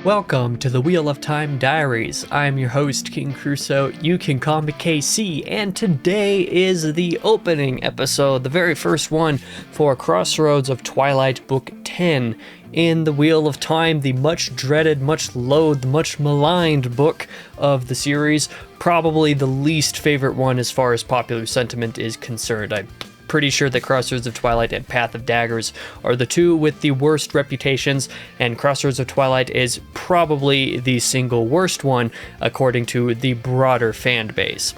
Welcome to the Wheel of Time Diaries. I'm your host, King Crusoe. You can call me KC, and today is the opening episode, the very first one for Crossroads of Twilight, Book 10 in the Wheel of Time, the much dreaded, much loathed, much maligned book of the series. Probably the least favorite one as far as popular sentiment is concerned. I'm pretty sure that Crossroads of Twilight and Path of Daggers are the two with the worst reputations, and Crossroads of Twilight is probably the single worst one according to the broader fan base.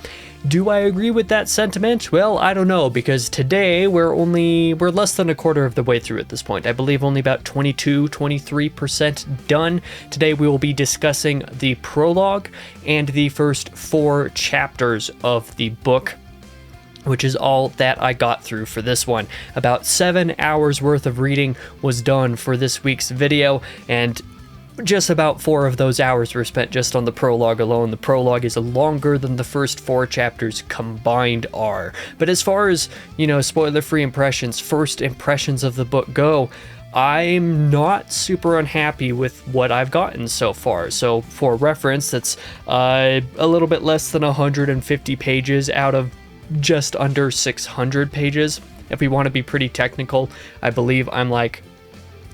Do I agree with that sentiment? Well, I don't know, because today we're less than a quarter of the way through at this point. I believe only about 23% done. Today we will be discussing the prologue and the first 4 chapters of the book, which is all that I got through for this one. About 7 hours worth of reading was done for this week's video, and just about 4 of those hours were spent just on the prologue alone. The prologue is longer than the first 4 chapters combined are. But as far as, spoiler-free impressions, first impressions of the book go, I'm not super unhappy with what I've gotten so far. So for reference, that's a little bit less than 150 pages out of just under 600 pages. If we want to be pretty technical, I believe I'm like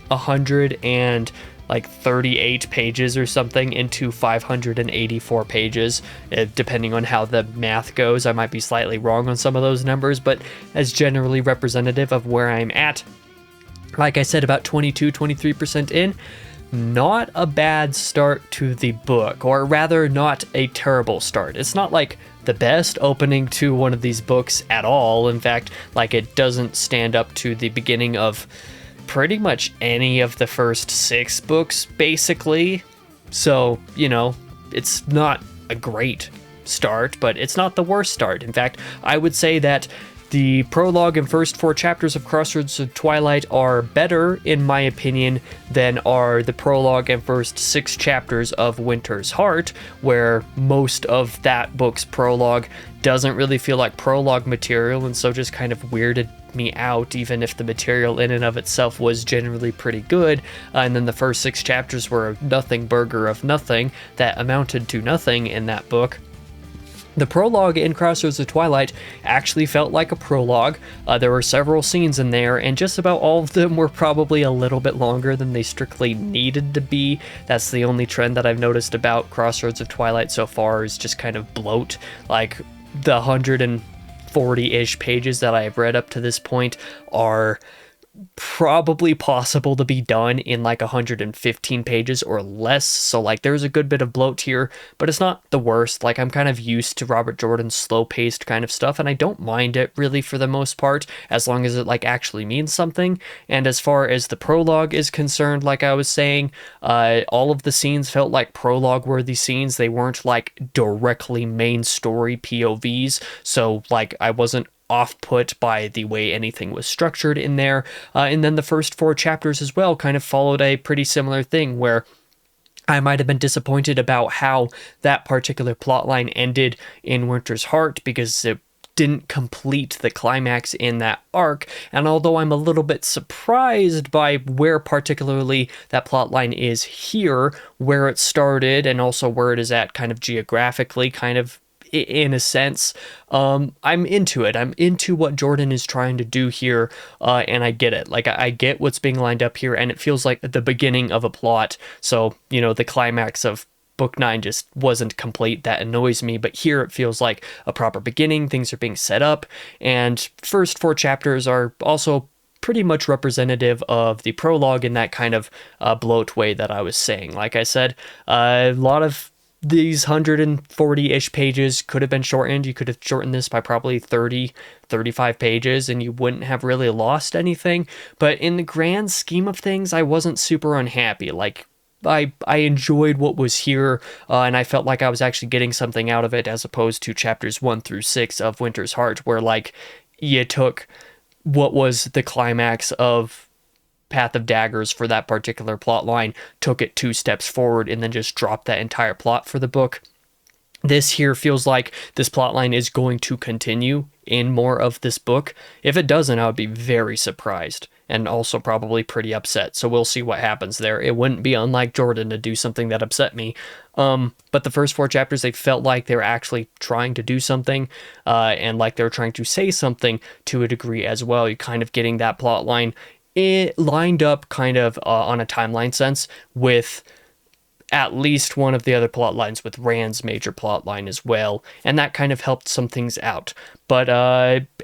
138 pages or something into 584 pages, depending on how the math goes. I might be slightly wrong on some of those numbers, but as generally representative of where I'm at. Like I said, about 23% in. Not a bad start to the book, or rather not a terrible start. It's not like the best opening to one of these books at all. In fact, it doesn't stand up to the beginning of pretty much any of the first 6 books, basically. So, it's not a great start, but it's not the worst start. In fact, I would say that the prologue and first 4 chapters of Crossroads of Twilight are better, in my opinion, than are the prologue and first 6 chapters of Winter's Heart, where most of that book's prologue doesn't really feel like prologue material, and so just kind of weirded me out, even if the material in and of itself was generally pretty good. And then the first 6 chapters were a nothing burger of nothing that amounted to nothing in that book. The prologue in Crossroads of Twilight actually felt like a prologue. There were several scenes in there, and just about all of them were probably a little bit longer than they strictly needed to be. That's the only trend that I've noticed about Crossroads of Twilight so far, is just kind of bloat. Like, the 140-ish pages that I've read up to this point are probably possible to be done in 115 pages or less, so there's a good bit of bloat here, but it's not the worst. I'm kind of used to Robert Jordan's slow-paced kind of stuff, and I don't mind it really for the most part, as long as it actually means something. And as far as the prologue is concerned, like I was saying, all of the scenes felt like prologue-worthy scenes. They weren't directly main story POVs, so I wasn't off-put by the way anything was structured in there. And then the first 4 chapters as well kind of followed a pretty similar thing, where I might have been disappointed about how that particular plotline ended in Winter's Heart, because it didn't complete the climax in that arc. And although I'm a little bit surprised by where particularly that plotline is here, where it started, and also where it is at kind of geographically, kind of in a sense, I'm into it. I'm into what Jordan is trying to do here, and I get it. I get what's being lined up here, and it feels like the beginning of a plot. So, the climax of Book 9 just wasn't complete. That annoys me, but here it feels like a proper beginning. Things are being set up, and first 4 chapters are also pretty much representative of the prologue in that kind of bloat way that I was saying. Like I said, a lot of these 140-ish pages could have been shortened. You could have shortened this by probably 30, 35 pages, and you wouldn't have really lost anything. But in the grand scheme of things, I wasn't super unhappy. I enjoyed what was here, and I felt like I was actually getting something out of it, as opposed to chapters 1 through 6 of Winter's Heart, where you took what was the climax of Path of Daggers for that particular plot line, took it 2 steps forward, and then just dropped that entire plot for the book. This here feels like this plotline is going to continue in more of this book. If it doesn't, I would be very surprised. and also probably pretty upset. So we'll see what happens there. It wouldn't be unlike Jordan to do something that upset me. But the first 4 chapters, they felt like they were actually trying to do something, and like they were trying to say something to a degree as well. You're kind of getting that plot line it lined up kind of on a timeline sense with at least one of the other plot lines, with Rand's major plot line as well, and that kind of helped some things out. But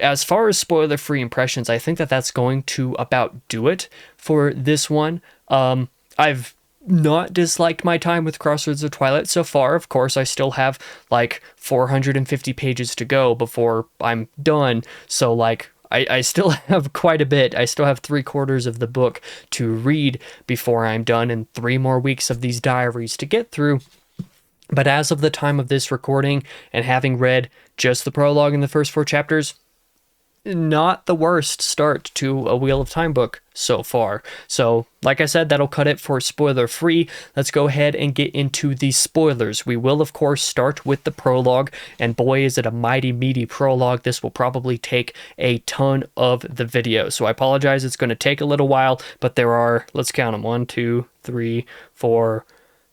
as far as spoiler-free impressions, I think that that's going to about do it for this one. I've not disliked my time with Crossroads of Twilight so far. Of course, I still have like 450 pages to go before I'm done, so like I still have quite a bit. I still have 3/4 of the book to read before I'm done, and 3 more weeks of these diaries to get through. But as of the time of this recording, and having read just the prologue in the first 4 chapters, not the worst start to a Wheel of Time book so far. So, like I said, that'll cut it for spoiler free. Let's go ahead and get into the spoilers. We will, of course, start with the prologue, and boy, is it a mighty meaty prologue. This will probably take a ton of the video. So I apologize, it's going to take a little while, but there are, let's count them, 1, 2, 3, 4,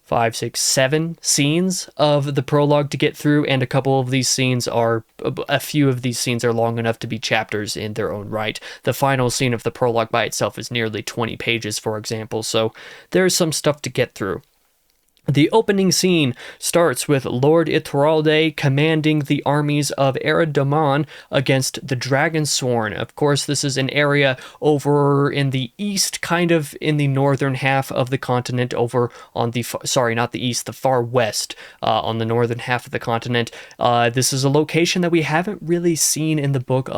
5, 6, 7 scenes of the prologue to get through, and a couple of these scenes are, a few of these scenes are long enough to be chapters in their own right. The final scene of the prologue by itself is nearly 20 pages, for example, so there's some stuff to get through. The opening scene starts with Lord Ituralde commanding the armies of Eridaman against the Dragonsworn. Of course, this is an area over in the east, kind of in the northern half of the continent, over on the, sorry, not the east, the far west, on the northern half of the continent. This is a location that we haven't really seen in the book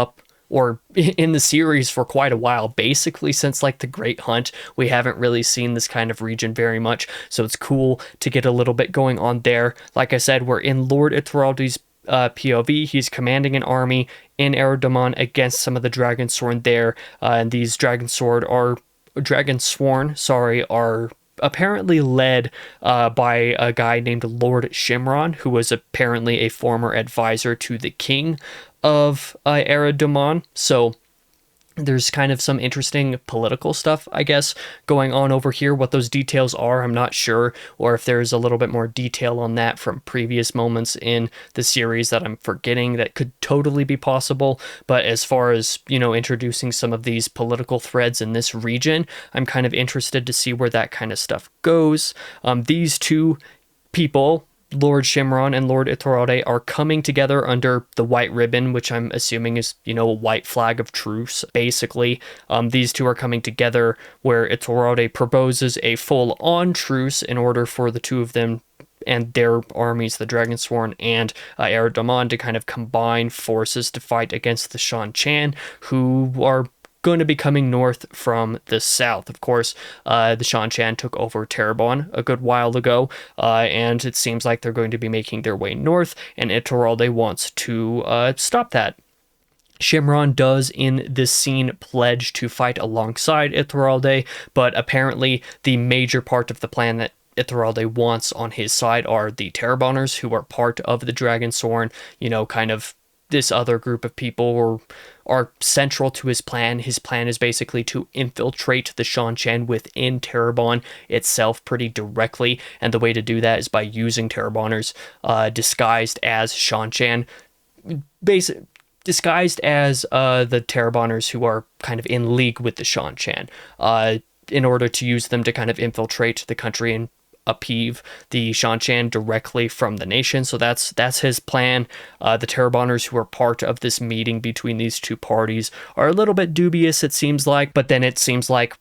or in the series for quite a while. Basically since like the Great Hunt, we haven't really seen this kind of region very much, so it's cool to get a little bit going on there. Like I said, we're in Lord Ituralde's POV. He's commanding an army in Eridaman against some of the Dragonsworn there, and these Dragonsworn are apparently led by a guy named Lord Shimron, who was apparently a former advisor to the king of Eridaman. So there's kind of some interesting political stuff, I guess, going on over here. What those details are, I'm not sure, or if there's a little bit more detail on that from previous moments in the series that I'm forgetting, that could totally be possible. But as far as, you know, introducing some of these political threads in this region, I'm kind of interested to see where that kind of stuff goes. These two people, Lord Shimron and Lord Ituralde, are coming together under the white ribbon, which I'm assuming is, you know, a white flag of truce, basically. These two are coming together where Ituralde proposes a full-on truce in order for the two of them and their armies, the Dragonsworn and Eridaman, to kind of combine forces to fight against the Shan-Chan, who are going to be coming north from the south. Of course, the Shan-Chan took over Terrebonne a good while ago, and it seems like they're going to be making their way north, and Ituralde wants to stop that. Shimron does in this scene pledge to fight alongside Ituralde, but apparently the major part of the plan that Ituralde wants on his side are the Terrebonners, who are part of the Dragonsworn, you know, kind of this other group of people are central to his plan. His plan is basically to infiltrate the Shan-Chan within Terrebonne itself pretty directly, and the way to do that is by using Terrebonners disguised as Shan-Chan, disguised as the Terrebonners who are kind of in league with the Shan-Chan, in order to use them to kind of infiltrate the country and upheave the Shan-Chan directly from the nation. So that's his plan. The Terrebonners, who are part of this meeting between these two parties, are a little bit dubious, it seems like, but then it seems like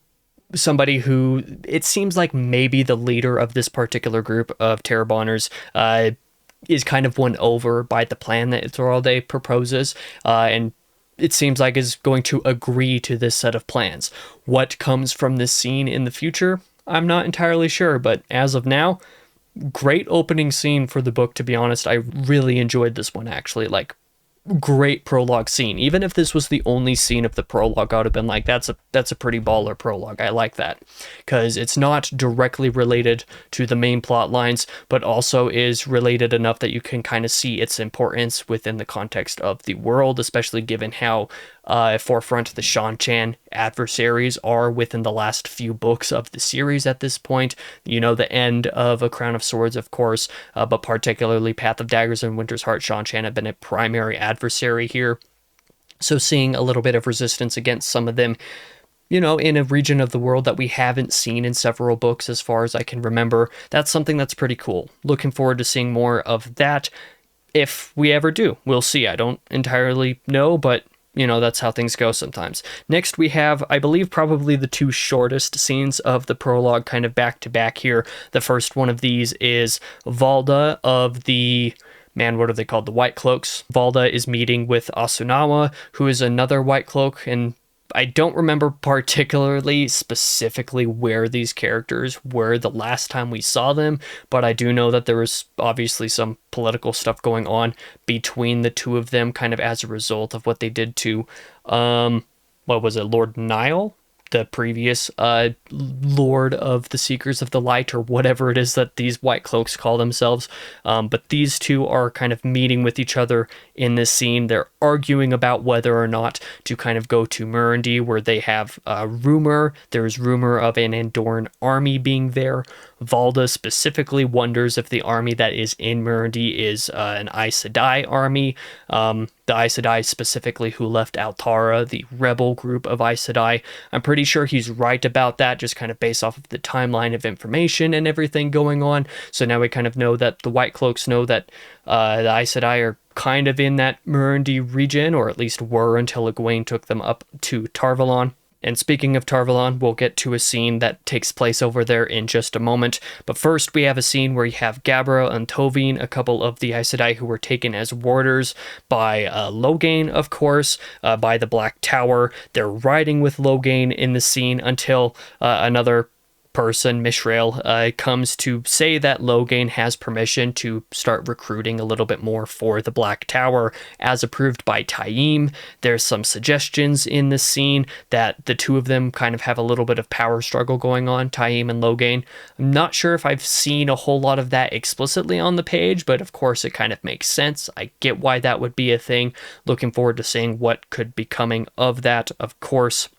somebody who, it seems like maybe the leader of this particular group of Terrebonners is kind of won over by the plan that Ituralde proposes, and it seems like is going to agree to this set of plans. What comes from this scene in the future, I'm not entirely sure, but as of now, great opening scene for the book, to be honest. I really enjoyed this one, actually. Like, great prologue scene. Even if this was the only scene of the prologue, I would have been like, that's a pretty baller prologue. I like that, because it's not directly related to the main plot lines, but also is related enough that you can kind of see its importance within the context of the world, especially given how forefront the Shan-Chan adversaries are within the last few books of the series at this point. You know, the end of A Crown of Swords, of course, but particularly Path of Daggers and Winter's Heart, Shan-Chan have been a primary adversary here. So seeing a little bit of resistance against some of them, you know, in a region of the world that we haven't seen in several books as far as I can remember, that's something that's pretty cool. Looking forward to seeing more of that if we ever do. We'll see. I don't entirely know, but you know, that's how things go sometimes. Next, we have, I believe, probably the two shortest scenes of the prologue kind of back to back here. The first one of these is Valda of the, man, what are they called? The White Cloaks. Valda is meeting with Asunawa, who is another White Cloak, and I don't remember particularly specifically where these characters were the last time we saw them, but I do know that there was obviously some political stuff going on between the two of them kind of as a result of what they did to, what was it, Lord Nile? The previous Lord of the Seekers of the Light, or whatever it is that these White Cloaks call themselves. But these two are kind of meeting with each other in this scene. They're arguing about whether or not to kind of go to Murundi, where they have rumor. There's rumor of an Andorran army being there. Valda specifically wonders if the army that is in Murundi is an Aes Sedai army. The Aes Sedai specifically who left Altara, the rebel group of Aes Sedai. I'm pretty sure he's right about that, just kind of based off of the timeline of information and everything going on. So now we kind of know that the White Cloaks know that the Aes Sedai are kind of in that Murundi region, or at least were until Egwene took them up to Tarvalon. And speaking of Tarvalon, we'll get to a scene that takes place over there in just a moment. But first, we have a scene where you have Gabra and Tovine, a couple of the Aes Sedai who were taken as warders by Logain, of course, by the Black Tower. They're riding with Logain in the scene until another person, Mishrael, comes to say that Logain has permission to start recruiting a little bit more for the Black Tower, as approved by Taim. There's some suggestions in this scene that the two of them kind of have a little bit of power struggle going on, Taim and Logain. I'm not sure if I've seen a whole lot of that explicitly on the page, but of course it kind of makes sense. I get why that would be a thing. Looking forward to seeing what could be coming of that, of course.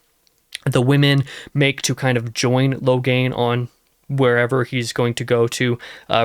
The women make to kind of join Logain on wherever he's going to go to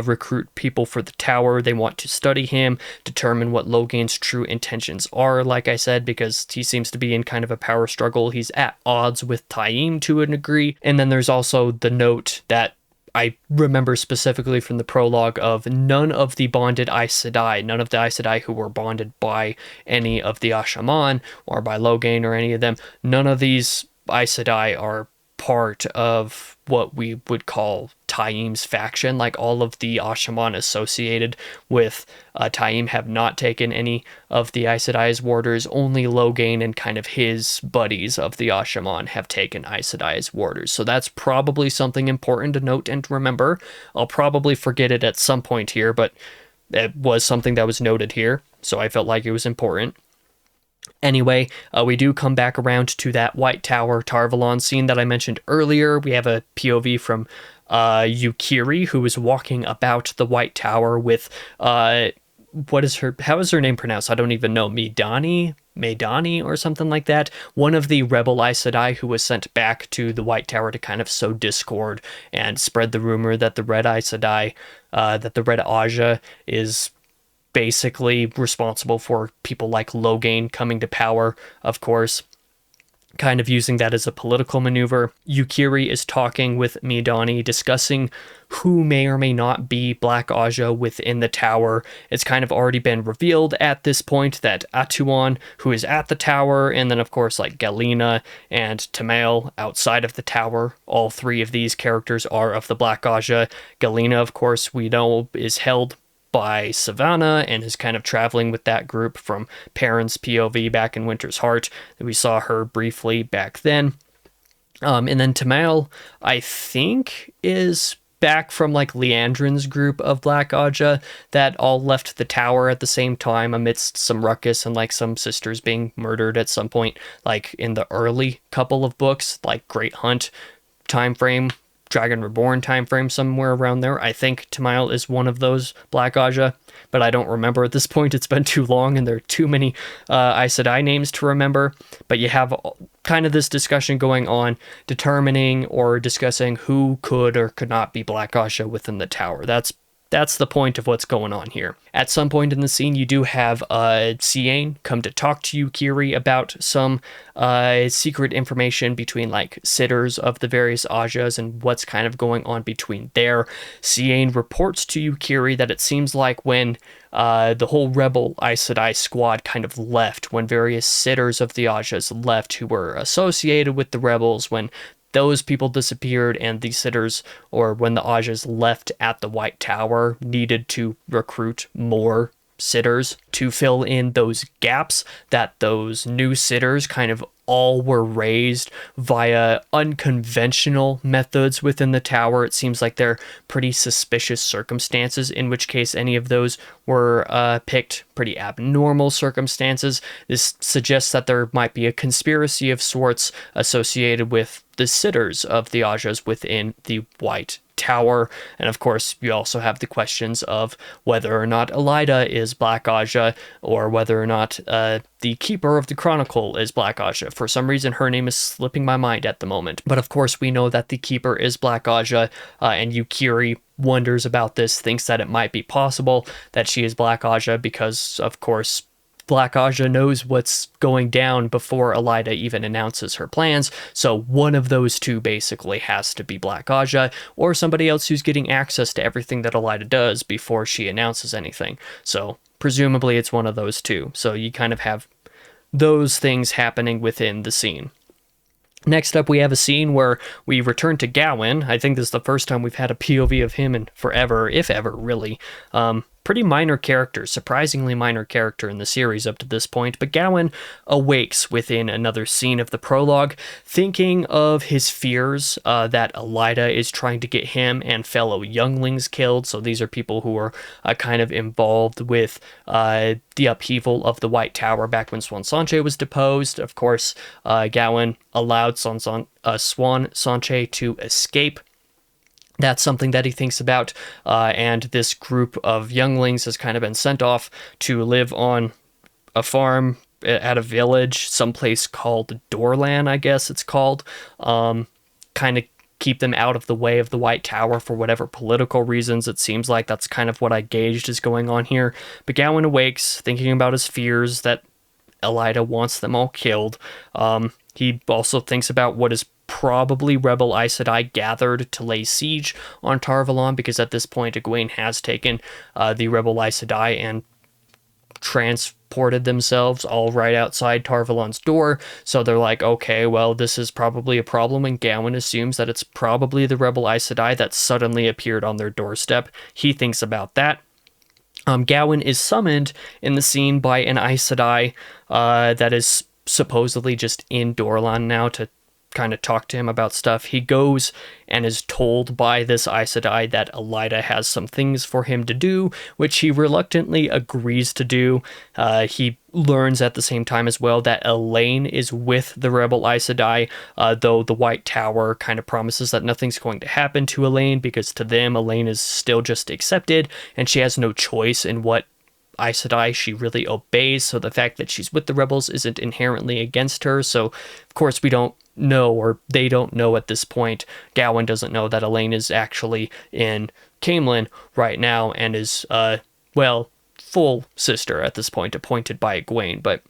recruit people for the tower. They want to study him, determine what Logain's true intentions are, like I said, because he seems to be in kind of a power struggle. He's at odds with Taim to a degree. And then there's also the note that I remember specifically from the prologue of none of the bonded Aes Sedai, none of the Aes Sedai who were bonded by any of the Ashaman or by Logain or any of them, none of these Aes Sedai are part of what we would call Taim's faction. Like all of the Ashaman associated with Taim have not taken any of the Aes Sedai as warders. Only Logain and kind of his buddies of the Ashaman have taken Aes Sedai as warders. So that's probably something important to note and to remember. I'll probably forget it at some point here, but it was something that was noted here, so I felt like it was important. Anyway, we do come back around to that White Tower Tarvalon scene that I mentioned earlier. We have a POV from Yukiri, who is walking about the White Tower with, how is her name pronounced? I don't even know. Maidani or something like that. One of the rebel Aes Sedai who was sent back to the White Tower to kind of sow discord and spread the rumor that the Red Aes Sedai, that the Red Aja is basically responsible for people like Logain coming to power, of course, kind of using that as a political maneuver. Yukiri is talking with Miidani, discussing who may or may not be Black Aja within the tower. It's kind of already been revealed at this point that Atuan, who is at the tower, and then of course like Galina and Tamael outside of the tower, all three of these characters are of the Black Aja. Galina, of course, we know is held by Savannah and is kind of traveling with that group from Perrin's POV back in Winter's Heart. We saw her briefly back then. And then Tamael, I think, is back from like Leandrin's group of Black Aja that all left the tower at the same time amidst some ruckus and like some sisters being murdered at some point, like in the early couple of books, like Great Hunt time frame Dragon Reborn time frame, somewhere around there. I think Tamail is one of those Black Aja, but I don't remember at this point. It's been too long and there are too many Aes Sedai names to remember. But you have kind of this discussion going on, determining or discussing who could or could not be Black Aja within the tower. That's the point of what's going on here. At some point in the scene, you do have Cian come to talk to you, Kiri, about some secret information between like sitters of the various Ajas and what's kind of going on between there. Cian reports to you, Kiri, that it seems like when the whole rebel Aes Sedai squad kind of left, when various sitters of the Ajas left who were associated with the rebels, when those people disappeared and the sitters, or when the Ajas left at the White Tower, needed to recruit more sitters to fill in those gaps, that those new sitters kind of all were raised via unconventional methods within the tower. It seems like they're pretty suspicious circumstances, in which case any of those were picked pretty abnormal circumstances. This suggests that there might be a conspiracy of sorts associated with the sitters of the Ajas within the White Tower. And of course, you also have the questions of whether or not Elaida is Black Aja, or whether or not the Keeper of the Chronicle is Black Aja. For some reason, her name is slipping my mind at the moment. But of course, we know that the Keeper is Black Aja, and Yukiri wonders about this, thinks that it might be possible that she is Black Aja because, of course, Black Aja knows what's going down before Elaida even announces her plans, so one of those two basically has to be Black Aja, or somebody else who's getting access to everything that Elaida does before she announces anything. So presumably it's one of those two. So you kind of have those things happening within the scene. Next up, we have a scene where we return to Gawain. I think this is the first time we've had a POV of him in forever, if ever, really. Pretty minor character, surprisingly minor character in the series up to this point, but Gawain awakes within another scene of the prologue, thinking of his fears that Elaida is trying to get him and fellow younglings killed. So these are people who are kind of involved with the upheaval of the White Tower back when Swan Sanche was deposed. Of course, Gawain allowed Swan Sanche to escape. That's something that he thinks about, and this group of younglings has kind of been sent off to live on a farm at a village, someplace called Dorlan, I guess it's called, kind of keep them out of the way of the White Tower for whatever political reasons. It seems like that's kind of what I gauged is going on here. But Gawain awakes, thinking about his fears that Elaida wants them all killed. He also thinks about what is probably rebel Aes Sedai gathered to lay siege on Tar Valon, because at this point Egwene has taken the rebel Aes Sedai and transported themselves all right outside Tar Valon's door. So they're like, okay, well, this is probably a problem, and Gawain assumes that it's probably the rebel Aes Sedai that suddenly appeared on their doorstep. He thinks about that. Gawain is summoned in the scene by an Aes Sedai that is supposedly just in Dorlan now to kind of talk to him about stuff. He goes and is told by this Aes Sedai that Elaida has some things for him to do, which he reluctantly agrees to do. He learns at the same time as well that Elaine is with the rebel Aes Sedai, though the White Tower kind of promises that nothing's going to happen to Elaine, because to them, Elaine is still just accepted, and she has no choice in what Aes Sedai she really obeys, so the fact that she's with the rebels isn't inherently against her. So of course we don't know, or they don't know at this point. Gawain doesn't know that Elaine is actually in Caemlyn right now and is full sister at this point, appointed by Egwene, but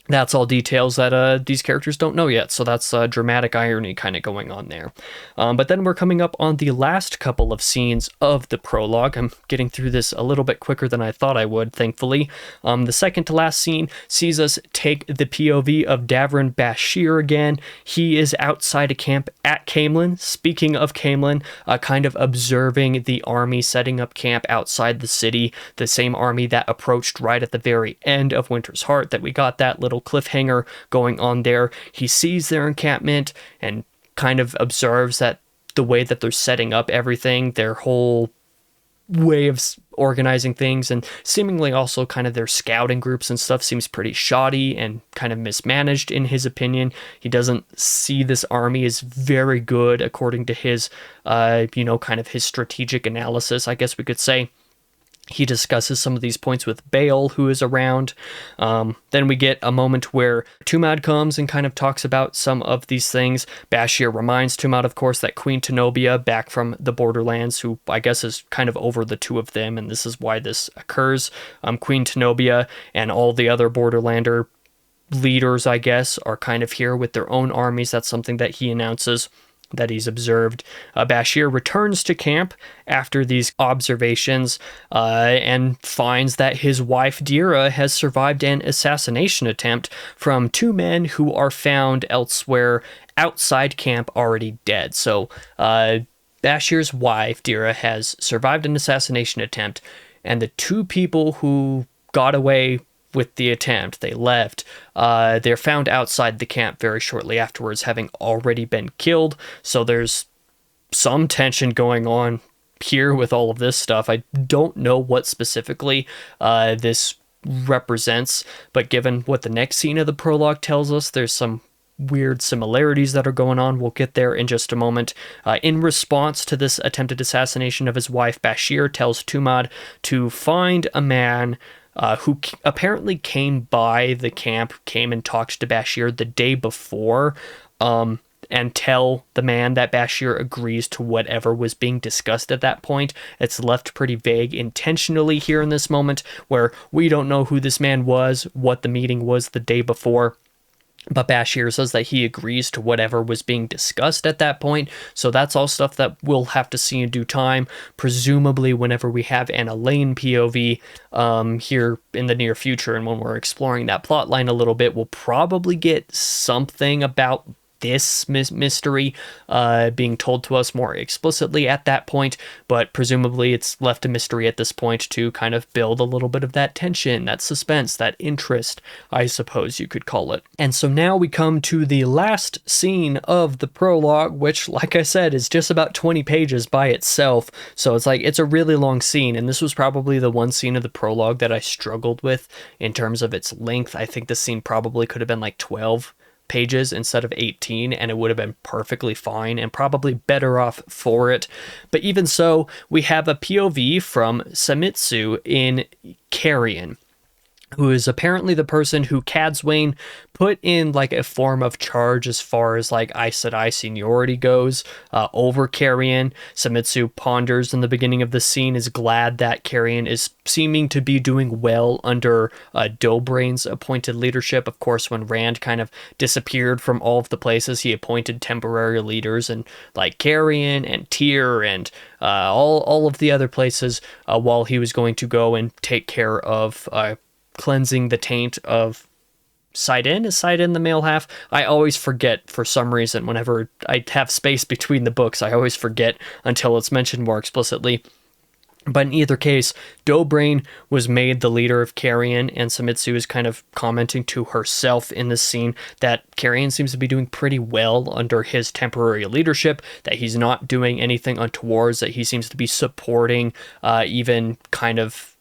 that's all details that these characters don't know yet, so that's dramatic irony kind of going on there. But then we're coming up on the last couple of scenes of the prologue. I'm getting through this a little bit quicker than I thought I would, thankfully. The second to last scene sees us take the POV of Davrin Bashir again. He is outside a camp at Caemlyn. Speaking of Caemlyn, kind of observing the army setting up camp outside the city, the same army that approached right at the very end of Winter's Heart, that we got that little cliffhanger going on there. He sees their encampment and kind of observes that the way that they're setting up everything, their whole way of organizing things, and seemingly also kind of their scouting groups and stuff seems pretty shoddy and kind of mismanaged in his opinion. He doesn't see this army as very good according to his, kind of his strategic analysis, I guess we could say. He discusses some of these points with Bale, who is around. Then we get a moment where Tumad comes and kind of talks about some of these things. Bashir reminds Tumad, of course, that Queen Tenobia, back from the Borderlands, who I guess is kind of over the two of them, and this is why this occurs. Queen Tenobia and all the other Borderlander leaders, I guess, are kind of here with their own armies. That's something that he announces that he's observed. Bashir returns to camp after these observations and finds that his wife Dira has survived an assassination attempt from two men who are found elsewhere outside camp already dead. So Bashir's wife Dira has survived an assassination attempt, and the two people who got away with the attempt, they left, they're found outside the camp very shortly afterwards, having already been killed. So there's some tension going on here with all of this stuff. I don't know what specifically this represents, but given what the next scene of the prologue tells us, there's some weird similarities that are going on. We'll get there in just a moment. In response to this attempted assassination of his wife, Bashir tells Tumad to find a man who apparently came by the camp, came and talked to Bashir the day before, and tell the man that Bashir agrees to whatever was being discussed at that point. It's left pretty vague intentionally here in this moment, where we don't know who this man was, what the meeting was the day before. But Bashir says that he agrees to whatever was being discussed at that point. So that's all stuff that we'll have to see in due time. Presumably whenever we have an Elaine POV here in the near future, and when we're exploring that plot line a little bit, we'll probably get something about this mystery being told to us more explicitly at that point, but presumably it's left a mystery at this point to kind of build a little bit of that tension, that suspense, that interest, I suppose you could call it. And so now we come to the last scene of the prologue, which, like I said, is just about 20 pages by itself. So it's a really long scene, and this was probably the one scene of the prologue that I struggled with in terms of its length. I think this scene probably could have been like 12 pages instead of 18, and it would have been perfectly fine and probably better off for it. But even so, we have a POV from Samitsu in Carrion, who is apparently the person who Cadswain put in like a form of charge as far as like Aes Sedai seniority goes over Carrion. Samitsu ponders in the beginning of the scene, is glad that Carrion is seeming to be doing well under Dobrain's appointed leadership. Of course, when Rand kind of disappeared from all of the places he appointed temporary leaders, and like Carrion and Tyr and all of the other places, while he was going to go and take care of cleansing the taint of Sidon. Is Sidon the male half? I always forget for some reason. Whenever I have space between the books, I always forget until it's mentioned more explicitly. But in either case, Dobrain was made the leader of Carrion, and Samitsu is kind of commenting to herself in this scene that Carrion seems to be doing pretty well under his temporary leadership, that he's not doing anything untowards, that he seems to be supporting even kind of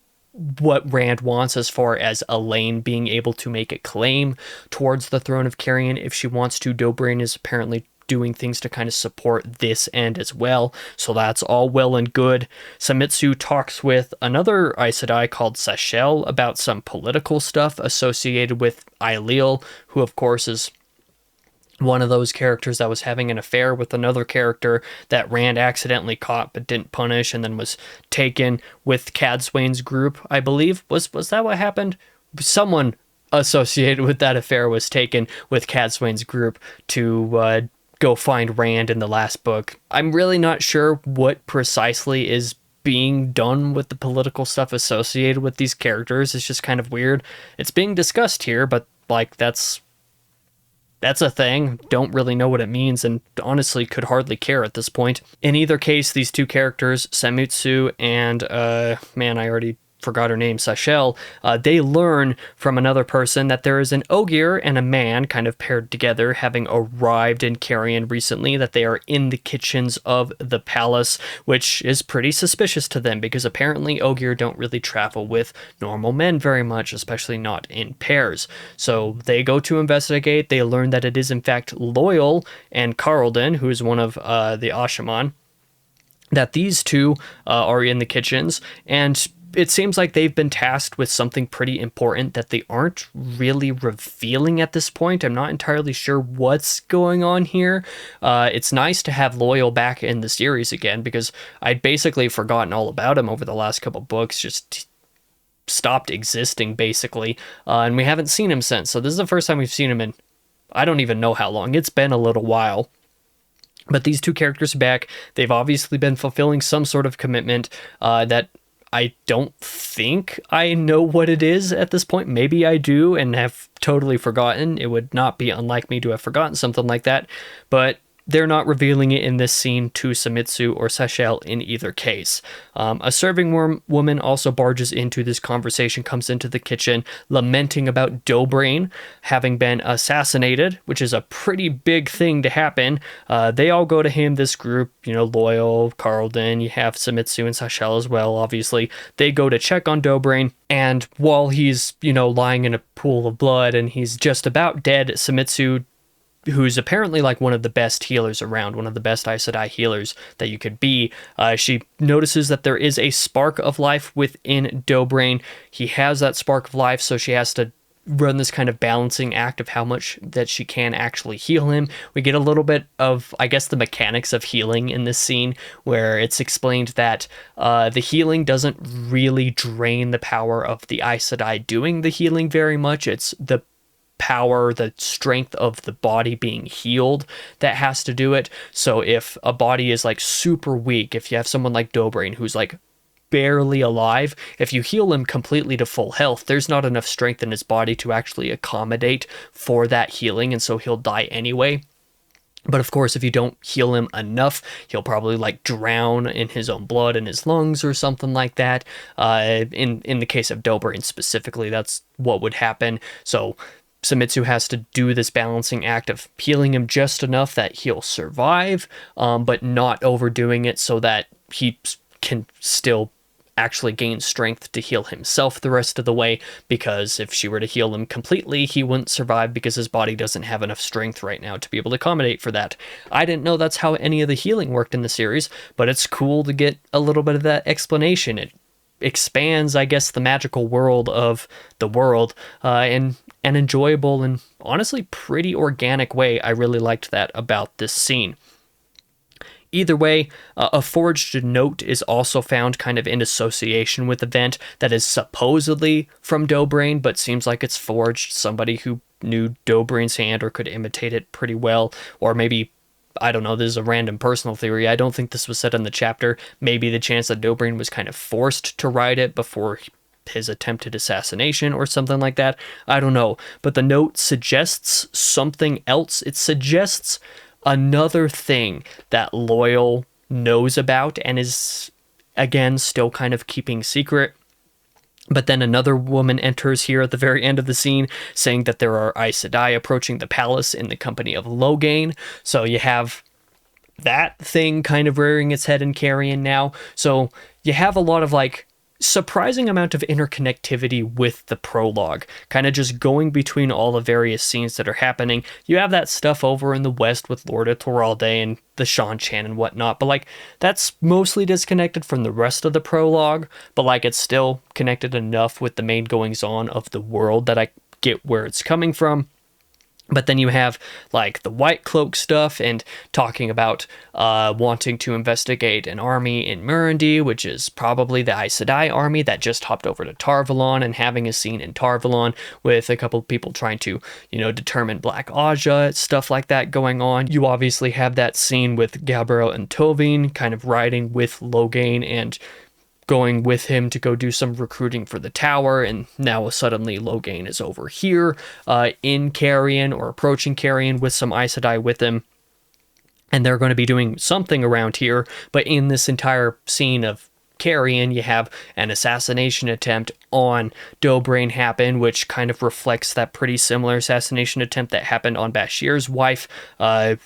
what Rand wants as far as Elaine being able to make a claim towards the throne of Carrion if she wants to. Dobrain is apparently doing things to kind of support this end as well, so that's all well and good. Samitsu talks with another Aes Sedai called Sashel about some political stuff associated with Ailil, who of course is one of those characters that was having an affair with another character that Rand accidentally caught but didn't punish, and then was taken with Cadswain's group, I believe. Was that what happened? Someone associated with that affair was taken with Cadswain's group to go find Rand in the last book. I'm really not sure what precisely is being done with the political stuff associated with these characters. It's just kind of weird. It's being discussed here, but like that's a thing. Don't really know what it means, and honestly could hardly care at this point. In either case, these two characters, Samitsu and I already forgot her name, Sachel, they learn from another person that there is an Ogier and a man kind of paired together, having arrived in Carrion recently, that they are in the kitchens of the palace, which is pretty suspicious to them because apparently Ogier don't really travel with normal men very much, especially not in pairs. So they go to investigate. They learn that it is in fact Loyal and Carlden, who is one of the Ashaman, that these two are in the kitchens, and it seems like they've been tasked with something pretty important that they aren't really revealing at this point. I'm not entirely sure what's going on here. It's nice to have Loyal back in the series again, because I'd basically forgotten all about him over the last couple books, just stopped existing basically, and we haven't seen him since. So this is the first time we've seen him in, I don't even know how long. It's been a little while. But these two characters are back. They've obviously been fulfilling some sort of commitment that I don't think I know what it is at this point. Maybe I do and have totally forgotten. It would not be unlike me to have forgotten something like that. But they're not revealing it in this scene to Samitsu or Sachel in either case. A serving woman also barges into this conversation, comes into the kitchen, lamenting about Dobrain having been assassinated, which is a pretty big thing to happen. They all go to him, this group, Loyal, Carlden, you have Samitsu and Sachel as well, obviously. They go to check on Dobrain, and while he's, lying in a pool of blood and he's just about dead, Samitsu, who's apparently like one of the best healers around, one of the best Aes Sedai healers that you could be. She notices that there is a spark of life within Dobrain. He has that spark of life, so she has to run this kind of balancing act of how much that she can actually heal him. We get a little bit of, I guess, the mechanics of healing in this scene, where it's explained that the healing doesn't really drain the power of the Aes Sedai doing the healing very much. It's the power, the strength of the body being healed that has to do it. So if a body is like super weak, if you have someone like Dobrain who's like barely alive, if you heal him completely to full health, there's not enough strength in his body to actually accommodate for that healing, and so he'll die anyway. But of course, if you don't heal him enough, he'll probably like drown in his own blood in his lungs or something like that. In the case of Dobrain specifically, that's what would happen. So Samitsu has to do this balancing act of healing him just enough that he'll survive, but not overdoing it so that he can still actually gain strength to heal himself the rest of the way, because if she were to heal him completely, he wouldn't survive because his body doesn't have enough strength right now to be able to accommodate for that. I didn't know that's how any of the healing worked in the series, but it's cool to get a little bit of that explanation. It expands, I guess, the magical world of the world in an enjoyable and honestly pretty organic way. I really liked that about this scene. Either way, a forged note is also found kind of in association with the event that is supposedly from Dobrain, but seems like it's forged. Somebody who knew Dobrain's hand or could imitate it pretty well, or maybe, I don't know, this is a random personal theory. I don't think this was said in the chapter. Maybe the chance that Dobrain was kind of forced to write it before his attempted assassination or something like that. I don't know. But the note suggests something else. It suggests another thing that Loyal knows about and is, again, still kind of keeping secret. But then another woman enters here at the very end of the scene, saying that there are Aes Sedai approaching the palace in the company of Loghain. So you have that thing kind of rearing its head in Carrion now. So you have a lot of like surprising amount of interconnectivity with the prologue, kind of just going between all the various scenes that are happening. You have that stuff over in the west with Lord of Toralde and the Shan Chan and whatnot, but like that's mostly disconnected from the rest of the prologue, but like it's still connected enough with the main goings on of the world that I get where it's coming from. But then you have like the White Cloak stuff and talking about wanting to investigate an army in Murundi, which is probably the Aes Sedai army that just hopped over to Tarvalon, and having a scene in Tarvalon with a couple of people trying to, determine Black Aja, stuff like that going on. You obviously have that scene with Gabriel and Tovin kind of riding with Loghain and going with him to go do some recruiting for the tower, and now suddenly Loghain is over here in Carrion, or approaching Carrion with some Aes Sedai with him, and they're going to be doing something around here. But in this entire scene of Carrion, you have an assassination attempt on Dobrain happen, which kind of reflects that pretty similar assassination attempt that happened on Bashir's wife,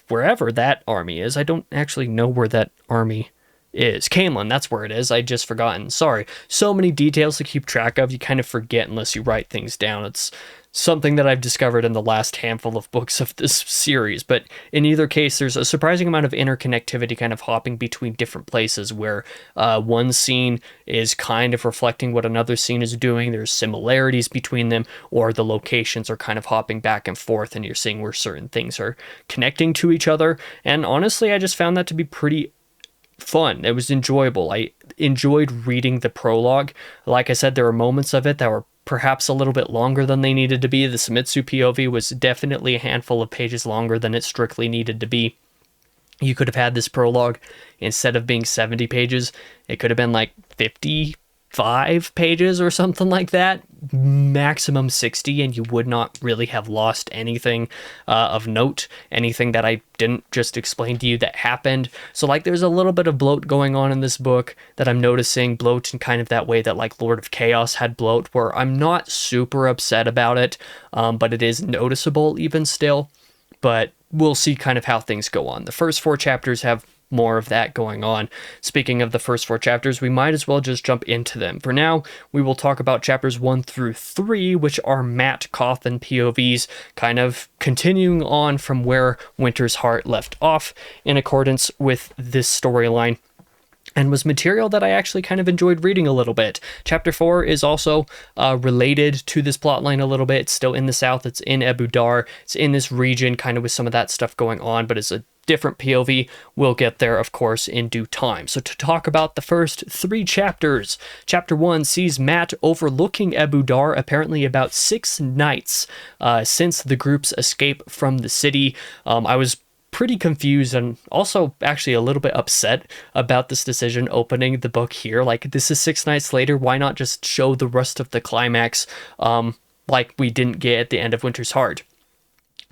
wherever that army is. I don't actually know where that army is. Camelin, that's where it is. I just forgotten. Sorry. So many details to keep track of, you kind of forget unless you write things down. It's something that I've discovered in the last handful of books of this series, but in either case, there's a surprising amount of interconnectivity kind of hopping between different places where one scene is kind of reflecting what another scene is doing. There's similarities between them, or the locations are kind of hopping back and forth, and you're seeing where certain things are connecting to each other. And honestly, I just found that to be pretty fun. It was enjoyable. I enjoyed reading the prologue. Like I said, there were moments of it that were perhaps a little bit longer than they needed to be. The Sumitsu POV was definitely a handful of pages longer than it strictly needed to be. You could have had this prologue, instead of being 70 pages, it could have been like 55 pages or something like that, maximum 60, and you would not really have lost anything of note, anything that I didn't just explain to you that happened. So like there's a little bit of bloat going on in this book that I'm noticing, bloat in kind of that way that like Lord of Chaos had bloat, where I'm not super upset about it, but it is noticeable even still. But we'll see kind of how things go on. The first 4 chapters have more of that going on. Speaking of the first 4 chapters, we might as well just jump into them. For now, we will talk about chapters 1 through 3, which are Matt, Cawthon POVs, kind of continuing on from where Winter's Heart left off in accordance with this storyline, and was material that I actually kind of enjoyed reading a little bit. Chapter 4 is also related to this plotline a little bit. It's still in the south. It's in Ebu Dar. It's in this region, kind of with some of that stuff going on, but it's a different POV. We'll get there, of course, in due time. So to talk about the first 3 chapters, Chapter 1 sees Matt overlooking Ebu Dar apparently about 6 nights since the group's escape from the city. I was pretty confused and also actually a little bit upset about this decision opening the book here. Like, this is 6 nights later. Why not just show the rest of the climax like we didn't get at the end of Winter's Heart?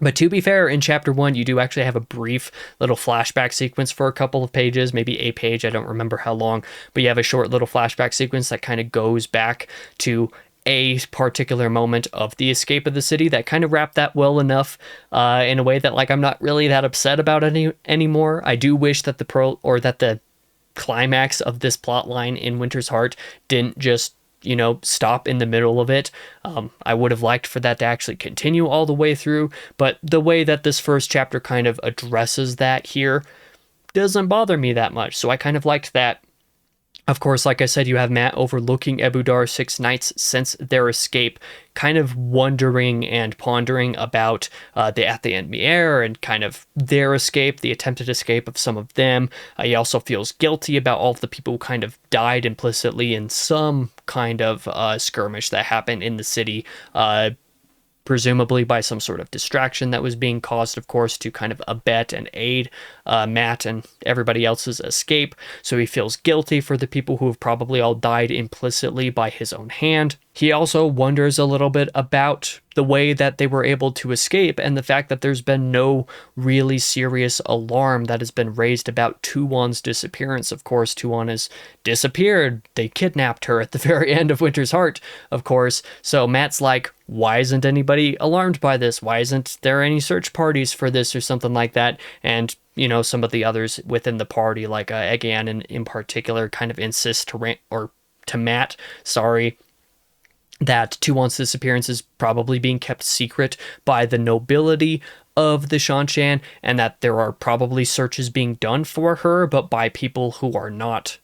But to be fair, in Chapter 1, you do actually have a brief little flashback sequence for a couple of pages, maybe a page, I don't remember how long, but you have a short little flashback sequence that kind of goes back to a particular moment of the escape of the city that kind of wrapped that well enough in a way that, like, I'm not really that upset about anymore. I do wish that the climax of this plot line in Winter's Heart didn't just, stop in the middle of it. I would have liked for that to actually continue all the way through, but the way that this first chapter kind of addresses that here doesn't bother me that much, so I kind of liked that. Of course, like I said, you have Matt overlooking Ebu Dar 6 nights since their escape, kind of wondering and pondering about the Athenian Mier and kind of their escape, the attempted escape of some of them. He also feels guilty about all of the people who kind of died implicitly in some kind of skirmish that happened in the city, presumably by some sort of distraction that was being caused, of course, to kind of abet and aid Matt and everybody else's escape. So he feels guilty for the people who have probably all died implicitly by his own hand. He also wonders a little bit about the way that they were able to escape and the fact that there's been no really serious alarm that has been raised about Tuon's disappearance. Of course, Tuon has disappeared. They kidnapped her at the very end of Winter's Heart, of course. So Matt's like, why isn't anybody alarmed by this? Why isn't there any search parties for this or something like that? And some of the others within the party, like Egan in particular, kind of insist to Matt, that Tuon's disappearance is probably being kept secret by the nobility of the Shanshan, and that there are probably searches being done for her, but by people who are not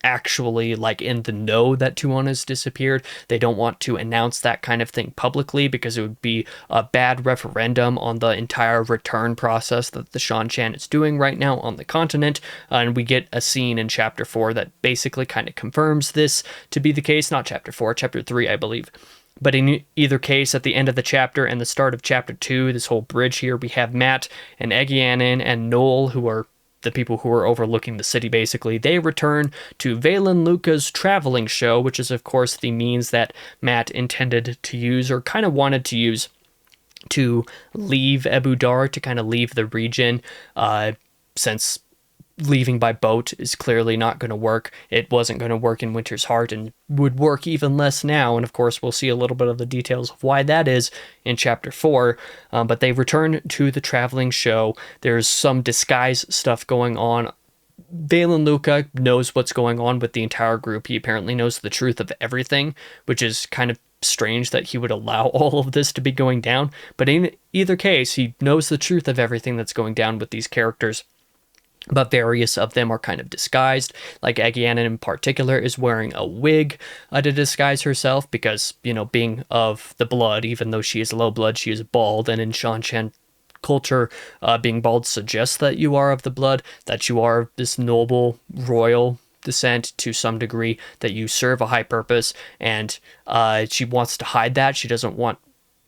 actually in the know that Tuon has disappeared. They don't want to announce that kind of thing publicly because it would be a bad referendum on the entire return process that the Shanshan is doing right now on the continent. And we get a scene in Chapter 4 that basically kind of confirms this to be the case. Not Chapter 4, Chapter 3, I believe. But in either case, at the end of the chapter and the start of Chapter 2, this whole bridge here, we have Matt and Egianin and Noel, who are the people who are overlooking the city, basically. They return to Valen Luca's traveling show, which is, of course, the means that Matt intended to use, or kind of wanted to use, to leave Ebu Dar, to kind of leave the region, since leaving by boat is clearly not going to work. It wasn't going to work in Winter's Heart and would work even less now. And of course, we'll see a little bit of the details of why that is in chapter 4. But they return to the traveling show. There's some disguise stuff going on. Valen Luca knows what's going on with the entire group. He apparently knows the truth of everything, which is kind of strange that he would allow all of this to be going down. But in either case, he knows the truth of everything that's going down with these characters. But various of them are kind of disguised. Like Agianan in particular is wearing a wig to disguise herself because, being of the blood, even though she is low blood, she is bald. And in Seanchan culture, being bald suggests that you are of the blood, that you are this noble royal descent to some degree, that you serve a high purpose. And she wants to hide that. She doesn't want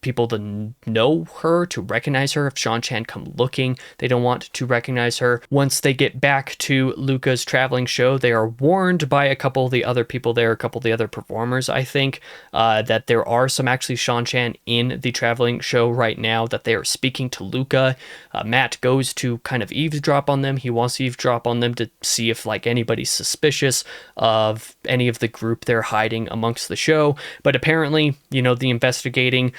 people to know her, to recognize her. If Seanchan come looking, they don't want to recognize her. Once they get back to Luca's traveling show, they are warned by a couple of the other people there, a couple of the other performers, I think, that there are some actually Seanchan in the traveling show right now, that they are speaking to Luca. Matt goes to kind of eavesdrop on them. He wants to eavesdrop on them to see if anybody's suspicious of any of the group they're hiding amongst the show. But apparently, the investigating,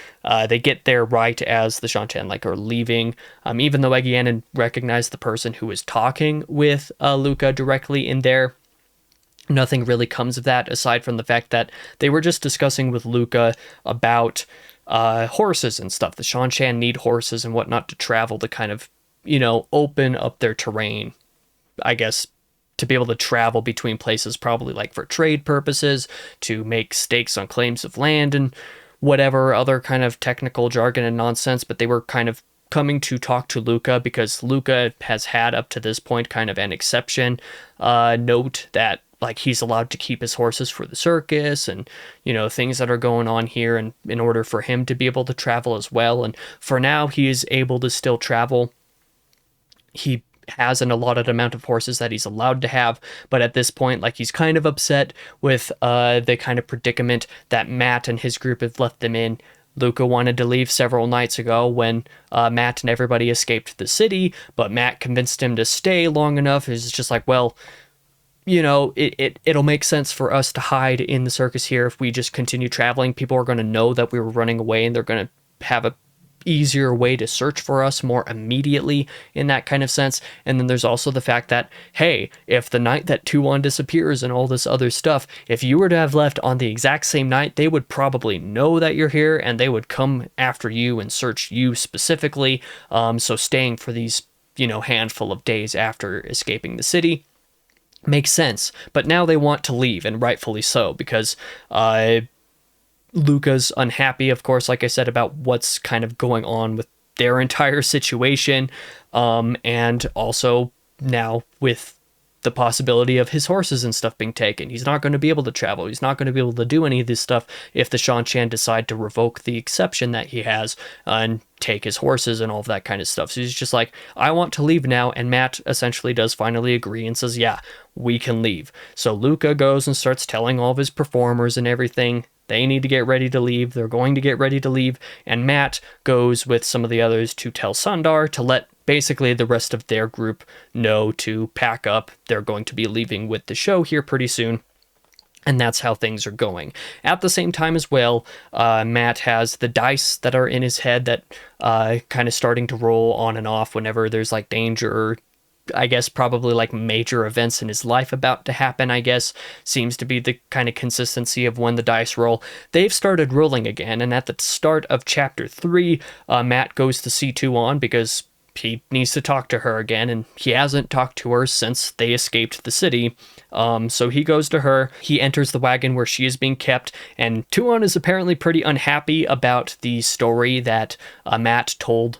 they get there right as the Seanchan are leaving. Even though Agianan recognized the person who was talking with Luca directly in there, nothing really comes of that aside from the fact that they were just discussing with Luca about horses and stuff. The Seanchan need horses and whatnot to travel to kind of, open up their terrain, I guess, to be able to travel between places, probably for trade purposes, to make stakes on claims of land and whatever other kind of technical jargon and nonsense. But they were kind of coming to talk to Luca because Luca has had up to this point kind of an exception note that he's allowed to keep his horses for the circus and things that are going on here, and in order for him to be able to travel as well. And for now he is able to still travel. He has an allotted amount of horses that he's allowed to have, but at this point he's kind of upset with the kind of predicament that Matt and his group have left them in. Luca wanted to leave several nights ago when Matt and everybody escaped the city, but Matt convinced him to stay long enough. It's just well, it'll make sense for us to hide in the circus here if we just continue traveling. People are going to know that we were running away, and they're going to have a easier way to search for us more immediately in that kind of sense. And then there's also the fact that, hey, if the night that Tuon disappears and all this other stuff, if you were to have left on the exact same night, they would probably know that you're here and they would come after you and search you specifically. So staying for these, handful of days after escaping the city makes sense. But now they want to leave, and rightfully so, because Luca's unhappy, of course, like I said, about what's kind of going on with their entire situation, and also now with the possibility of his horses and stuff being taken. He's not going to be able to travel. He's not going to be able to do any of this stuff if the Seanchan decide to revoke the exception that he has and take his horses and all of that kind of stuff. So he's just I want to leave now. And Matt essentially does finally agree and says, yeah, we can leave. So Luca goes and starts telling all of his performers and everything they need to get ready to leave. They're going to get ready to leave. And Matt goes with some of the others to tell Sundar to let basically the rest of their group know to pack up. They're going to be leaving with the show here pretty soon. And that's how things are going. At the same time as well, Matt has the dice that are in his head that kind of starting to roll on and off whenever there's danger or I guess probably major events in his life about to happen, I guess, seems to be the kind of consistency of when the dice roll. They've started rolling again, and at the start of chapter 3, Matt goes to see Tuon because he needs to talk to her again, and he hasn't talked to her since they escaped the city. So he goes to her, he enters the wagon where she is being kept, and Tuon is apparently pretty unhappy about the story that Matt told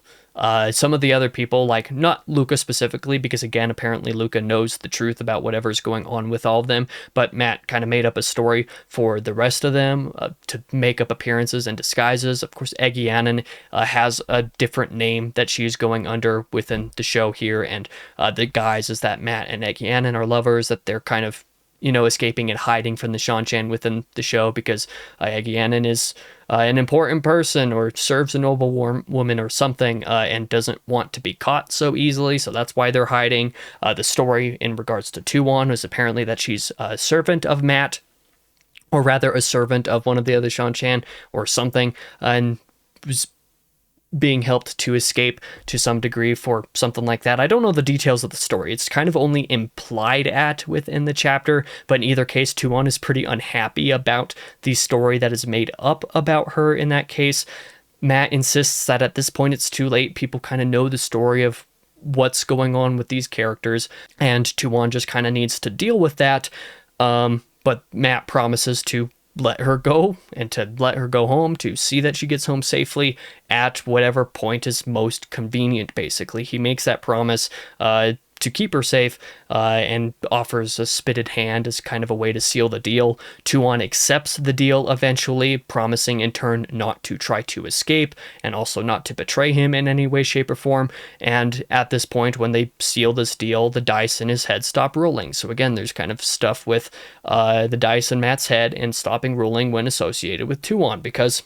some of the other people, not Luca specifically, because again, apparently Luca knows the truth about whatever's going on with all of them, but Matt kind of made up a story for the rest of them to make up appearances and disguises. Of course, Agianan has a different name that she's going under within the show here, and the guise is that Matt and Agianan are lovers, that they're kind of escaping and hiding from the Seanchan within the show because Agianan is an important person or serves a noble woman or something, and doesn't want to be caught so easily, so that's why they're hiding. The story in regards to Tuon is apparently that she's a servant of Mat, or rather a servant of one of the other Shan-Chan or something, and was being helped to escape to some degree for something like that. I don't know the details of the story. It's kind of only implied at within the chapter, but in either case, Tuon is pretty unhappy about the story that is made up about her in that case. Mat insists that at this point it's too late. People kind of know the story of what's going on with these characters, and Tuon just kind of needs to deal with that. But Mat promises to let her go and to let her go home, to see that she gets home safely at whatever point is most convenient, basically. He makes that promise to keep her safe, and offers a spitted hand as kind of a way to seal the deal. Tuon accepts the deal eventually, promising in turn not to try to escape and also not to betray him in any way, shape, or form. And at this point, when they seal this deal, the dice in his head stop rolling. So again, there's kind of stuff with the dice in Mat's head and stopping rolling when associated with Tuon, because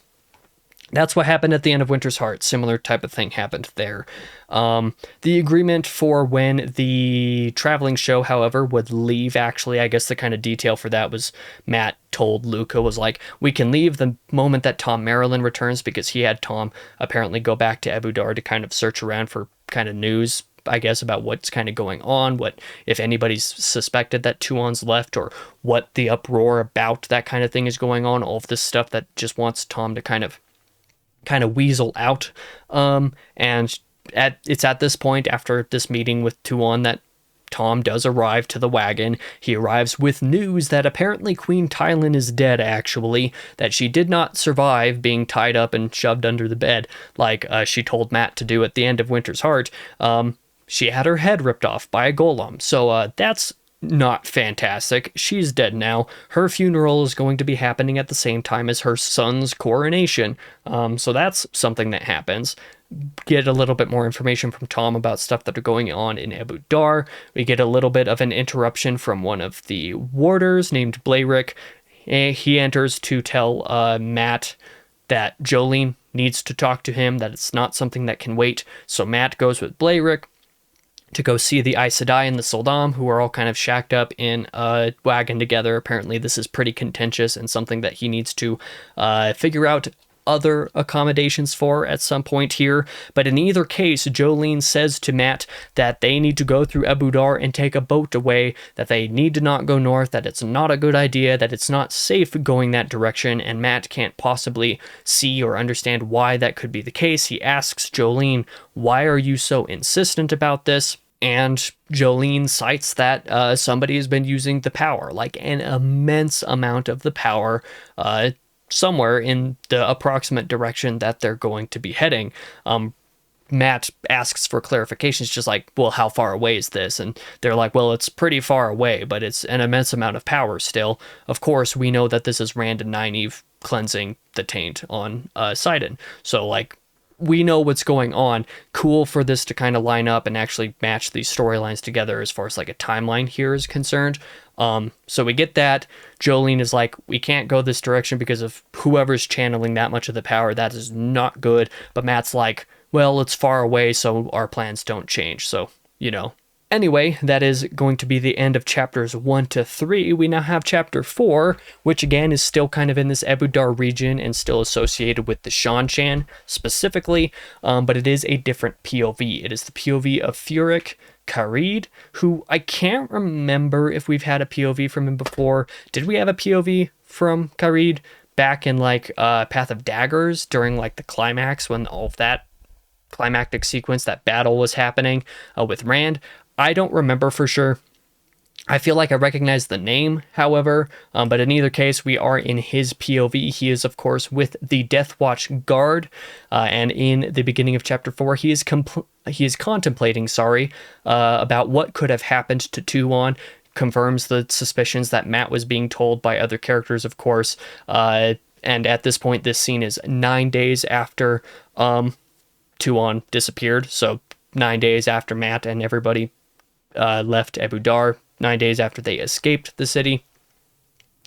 that's what happened at the end of Winter's Heart. Similar type of thing happened there. The agreement for when the traveling show, however, would leave, actually, I guess the kind of detail for that was Mat told Luca was like, we can leave the moment that Tom Marilyn returns, because he had Tom apparently go back to Abu Dar to kind of search around for kind of news, I guess, about what's kind of going on, what if anybody's suspected that Tuon's left, or what the uproar about that kind of thing is going on, all of this stuff that just wants Tom to kind of weasel out. And it's at this point, after this meeting with Tuon, that Tom does arrive to the wagon. He arrives with news that apparently Queen Tylin is dead, actually, that she did not survive being tied up and shoved under the bed like she told Mat to do at the end of Winter's Heart. She had her head ripped off by a golem, so that's not fantastic. She's dead now. Her funeral is going to be happening at the same time as her son's coronation. So that's something that happens. Get a little bit more information from Tom about stuff that are going on in Abu Dar. We get a little bit of an interruption from one of the warders named Blarick. He enters to tell Mat that Jolene needs to talk to him, that it's not something that can wait. So Mat goes with Blarick to go see the Aes Sedai and the Soldam, who are all kind of shacked up in a wagon together. Apparently this is pretty contentious and something that he needs to figure out other accommodations for at some point here. But in either case, Jolene says to Mat that they need to go through Abu Dar and take a boat away, that they need to not go north, that it's not a good idea, that it's not safe going that direction, and Mat can't possibly see or understand why that could be the case. He asks Jolene, why are you so insistent about this? And Jolene cites that somebody has been using the power, like an immense amount of the power, somewhere in the approximate direction that they're going to be heading. Mat asks for clarification. It's just like, well, how far away is this? And they're like, well, it's pretty far away, but it's an immense amount of power still. Of course, we know that this is Rand and Nynaeve cleansing the taint on Sidon. So, like, we know what's going on. Cool for this to kind of line up and actually match these storylines together as far as like a timeline here is concerned. So we get that. Jolene is like, we can't go this direction because of whoever's channeling that much of the power. That is not good. But Mat's like, well, it's far away, so our plans don't change. So, you know. Anyway, that is going to be the end of chapters 1 to 3. We now have chapter 4, which again is still kind of in this Abu Dar region and still associated with the Shan-Chan specifically, but it is a different POV. It is the POV of Furyk Carid, who I can't remember if we've had a POV from him before. Did we have a POV from Carid back in like Path of Daggers during like the climax when all of that climactic sequence, that battle was happening with Rand? I don't remember for sure. I feel like I recognize the name, however, but in either case, we are in his POV. He is, of course, with the Death Watch Guard, and in the beginning of chapter 4, he is contemplating, about what could have happened to Tuon. Confirms the suspicions that Mat was being told by other characters, of course, and at this point, this scene is 9 days after Tuon disappeared, so 9 days after Mat and everybody left Abu Dar, 9 days after they escaped the city.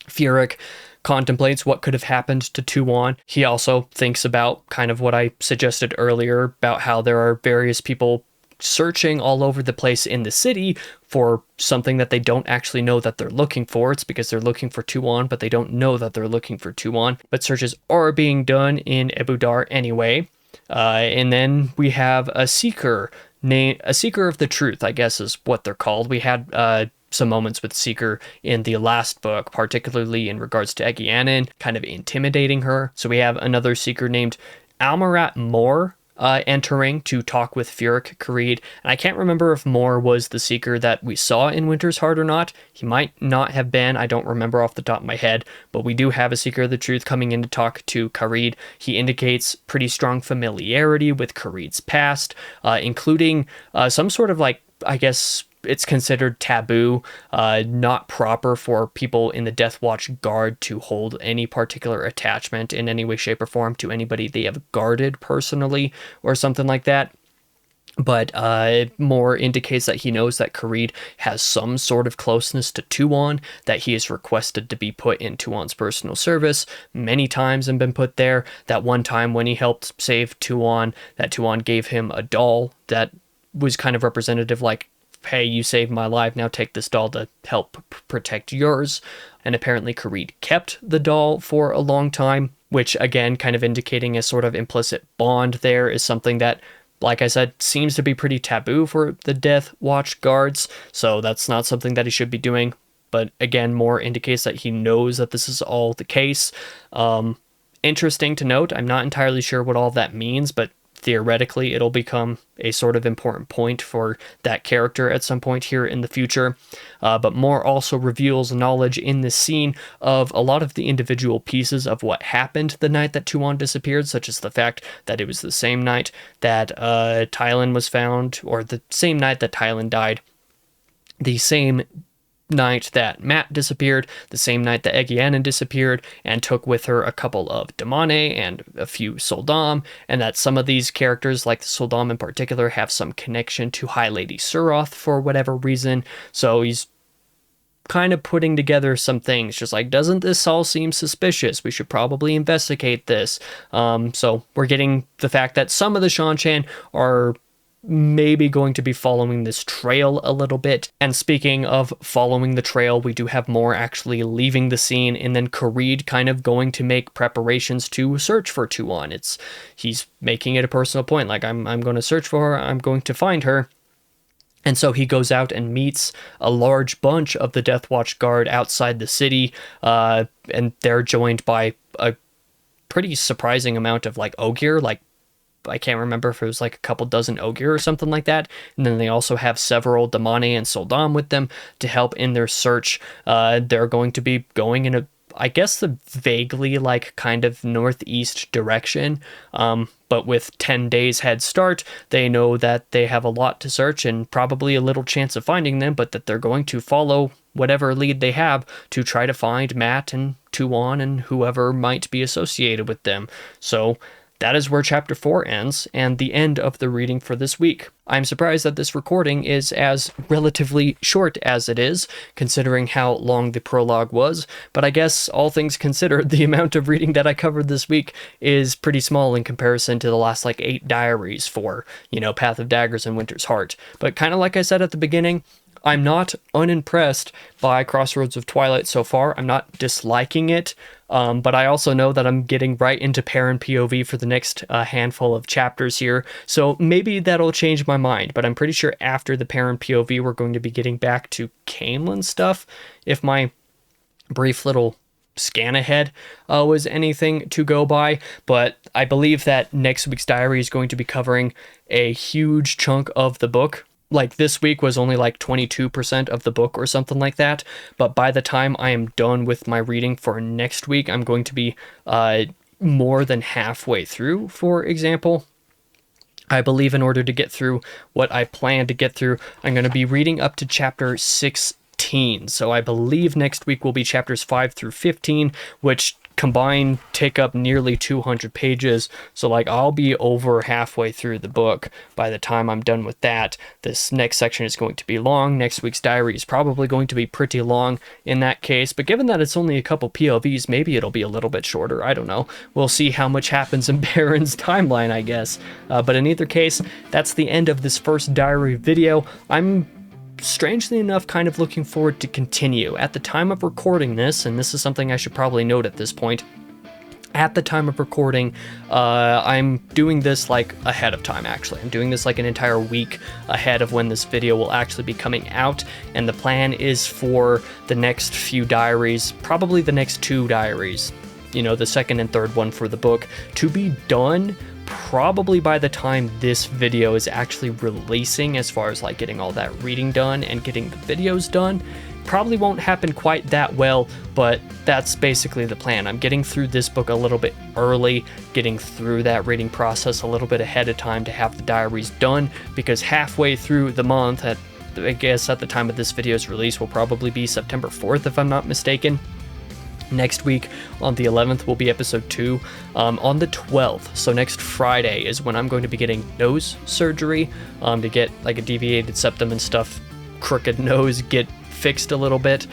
Furyk contemplates what could have happened to Tuon. He also thinks about kind of what I suggested earlier about how there are various people searching all over the place in the city for something that they don't actually know that they're looking for. It's because they're looking for Tuon, but they don't know that they're looking for Tuon. But searches are being done in Ebudar anyway. And then we have a seeker of the truth, I guess is what they're called. We had some moments with Seeker in the last book, particularly in regards to Egianin, kind of intimidating her. So we have another Seeker named Almarat Moore entering to talk with Furyk Karede. And I can't remember if Moore was the Seeker that we saw in Winter's Heart or not. He might not have been. I don't remember off the top of my head. But we do have a Seeker of the Truth coming in to talk to Karede. He indicates pretty strong familiarity with Karede's past, including some sort of like, I guess it's considered taboo, not proper for people in the Death Watch Guard to hold any particular attachment in any way, shape, or form to anybody they have guarded personally or something like that. But more indicates that he knows that Karede has some sort of closeness to Tuon, that he is requested to be put in Tuon's personal service many times and been put there. That one time when he helped save Tuon, that Tuon gave him a doll that was kind of representative, like, hey, you saved my life, now take this doll to help protect yours. And apparently Karede kept the doll for a long time, which again, kind of indicating a sort of implicit bond there is something that, like I said, seems to be pretty taboo for the Death Watch guards. So that's not something that he should be doing. But again, more indicates that he knows that this is all the case. Interesting to note, I'm not entirely sure what all that means, but theoretically, it'll become a sort of important point for that character at some point here in the future. But Moore also reveals knowledge in this scene of a lot of the individual pieces of what happened the night that Tuon disappeared, such as the fact that it was the same night that Tylan was found, or the same night that Tylan died, the same night that Matt disappeared, the same night that Egianin disappeared, and took with her a couple of Damane and a few Soldam, and that some of these characters, like the Soldam in particular, have some connection to High Lady Suroth for whatever reason. So he's kind of putting together some things, just like, doesn't this all seem suspicious? We should probably investigate this. So we're getting the fact that some of the Shan-Chan are maybe going to be following this trail a little bit. And speaking of following the trail, we do have Moore actually leaving the scene, and then Karede kind of going to make preparations to search for Tuon. He's making it a personal point, like, I'm going to search for her, I'm going to find her. And so he goes out and meets a large bunch of the Death Watch Guard outside the city, and they're joined by a pretty surprising amount of like Ogier, like, I can't remember if it was like a couple dozen Ogier or something like that. And then they also have several Damane and Soldam with them to help in their search. They're going to be going in a, I guess, the vaguely like kind of northeast direction. But with 10 days head start, they know that they have a lot to search and probably a little chance of finding them, but that they're going to follow whatever lead they have to try to find Matt and Tuon and whoever might be associated with them. So that is where Chapter 4 ends, and the end of the reading for this week. I'm surprised that this recording is as relatively short as it is, considering how long the prologue was, but I guess, all things considered, the amount of reading that I covered this week is pretty small in comparison to the last, 8 diaries for, Path of Daggers and Winter's Heart. But kind of like I said at the beginning, I'm not unimpressed by Crossroads of Twilight so far. I'm not disliking it, but I also know that I'm getting right into Perrin POV for the next handful of chapters here, so maybe that'll change my mind, but I'm pretty sure after the Perrin POV we're going to be getting back to Caemlyn stuff, if my brief little scan ahead was anything to go by. But I believe that next week's diary is going to be covering a huge chunk of the book. Like, this week was only 22% of the book or something like that, but by the time I am done with my reading for next week, I'm going to be more than halfway through, for example. I believe in order to get through what I plan to get through, I'm going to be reading up to chapter 16. So I believe next week will be chapters 5 through 15, which combined take up nearly 200 pages. So like I'll be over halfway through the book by the time I'm done with that. This next section is going to be long. Next week's diary is probably going to be pretty long in that case, but given that it's only a couple POVs, maybe it'll be a little bit shorter. I don't know. We'll see how much happens in Baron's timeline, I guess. But in either case, that's the end of this first diary video. I'm strangely enough kind of looking forward to continue. At the time of recording this, and this is something I should probably note at this point, at the time of recording, I'm doing this like ahead of time, actually. I'm doing this like an entire week ahead of when this video will actually be coming out, and the plan is for the next few diaries, probably the next 2 diaries, you know, the second and third one for the book, to be done probably by the time this video is actually releasing, as far as like getting all that reading done and getting the videos done. Probably won't happen quite that well, but that's basically the plan. I'm getting through this book a little bit early, getting through that reading process a little bit ahead of time to have the diaries done, because halfway through the month, I guess at the time of this video's release, will probably be September 4th if I'm not mistaken. Next week on the 11th will be episode 2. On the 12th, so next Friday, is when I'm going to be getting nose surgery to get like a deviated septum and stuff, crooked nose, get fixed a little bit.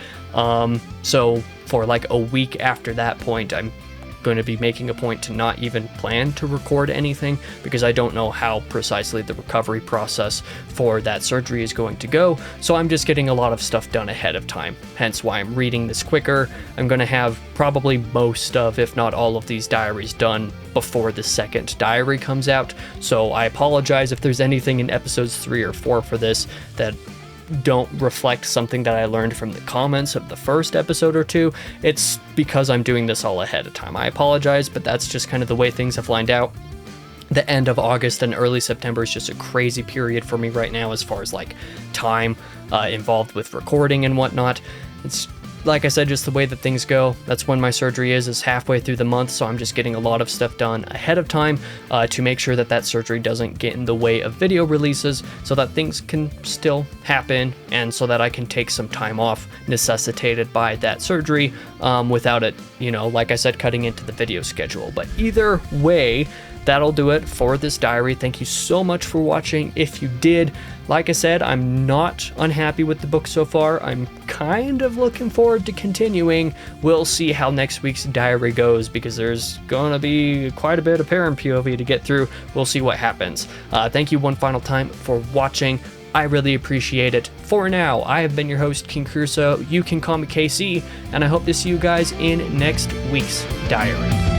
So for like a week after that point, I'm going to be making a point to not even plan to record anything, because I don't know how precisely the recovery process for that surgery is going to go. So I'm just getting a lot of stuff done ahead of time, hence why I'm reading this quicker. I'm going to have probably most of, if not all of these diaries done before the second diary comes out. So I apologize if there's anything in episodes 3 or 4 for this that don't reflect something that I learned from the comments of the first episode or 2. It's because I'm doing this all ahead of time. I apologize, but that's just kind of the way things have lined out. The end of August and early September is just a crazy period for me right now as far as like time involved with recording and whatnot. It's, like I said, just the way that things go. That's when my surgery is halfway through the month, so I'm just getting a lot of stuff done ahead of time to make sure that that surgery doesn't get in the way of video releases, so that things can still happen, and so that I can take some time off necessitated by that surgery without it, you know, like I said, cutting into the video schedule. But either way, that'll do it for this diary. Thank you so much for watching. If you did, like I said, I'm not unhappy with the book so far. I'm kind of looking forward to continuing. We'll see how next week's diary goes, because there's gonna be quite a bit of parent POV to get through. We'll see what happens. Thank you one final time for watching. I really appreciate it. For now, I have been your host, King Crusoe. You can call me KC, and I hope to see you guys in next week's diary.